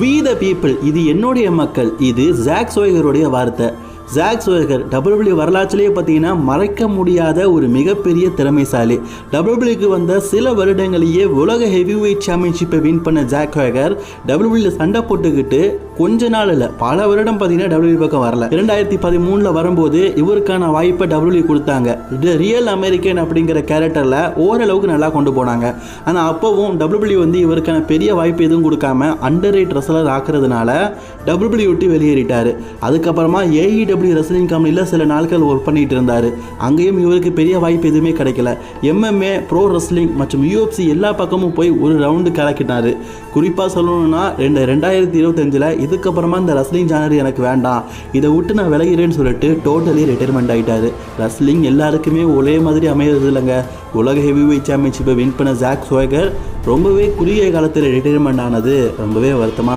We the people, இது என்னுடைய மக்கள். இது ஜாக் ஸ்வைகருடைய வார்த்தை. ஜாக் ஸ்வைகர் WWE வரலாற்றிலேயே பார்த்தீங்கன்னா மறைக்க முடியாத ஒரு மிகப்பெரிய திறமைசாலி. WWEக்கு வந்த சில வருடங்களிலேயே உலக ஹெவிவெயிட் சாம்பியன்ஷிப்பை வின் பண்ண ஜாக் ஸ்வைகர் WWE சண்டை போட்டுக்கிட்டு கொஞ்ச நாள் இல்லை பல வருடம் பார்த்தீங்கன்னா WWE பக்கம் வரல. 2013 வரும்போது இவருக்கான வாய்ப்பை WWE கொடுத்தாங்க. ரியல் அமெரிக்கன் அப்படிங்கிற கேரக்டரில் ஓரளவுக்கு நல்லா கொண்டு போனாங்க. ஆனால் அப்போவும் WWE வந்து இவருக்கான பெரிய வாய்ப்பு எதுவும் கொடுக்காம அண்டர் ரேட் ரெஸ்லர் ஆக்குறதுனால WWE விட்டு வெளியேறிட்டார். அதுக்கப்புறமா AEW ரெஸ்லிங் கம்பெனியில் சில நாட்கள் ஒர்க் பண்ணிட்டு இருந்தார். அங்கேயும் இவருக்கு பெரிய வாய்ப்பு எதுவுமே கிடைக்கல. MMA, ப்ரோ ரெஸ்லிங் மற்றும் UFC எல்லா பக்கமும் போய் ஒரு ரவுண்டு கலக்கிட்டார். குறிப்பாக சொல்லணும்னா 2025 இதுக்கப்புறமா இந்த ரெஸ்லிங் ஜானர் எனக்கு வேண்டாம், இதை விட்டு நான் விலகிறேன்னு சொல்லிட்டு டோட்டலி ரிட்டையர்மெண்ட் ஆகிட்டார். ரெஸ்லிங் எல்லாருக்குமே ஒரே மாதிரி அமைகிறது இல்லைங்க. உலக ஹெவிவெயிட் சாம்பியன்ஷிப்பை வின் பண்ண ஜாக் ஸ்வைகர் ரொம்பவே குறுகிய காலத்தில் ரிட்டையர்மெண்ட் ஆனது ரொம்பவே வருத்தமாக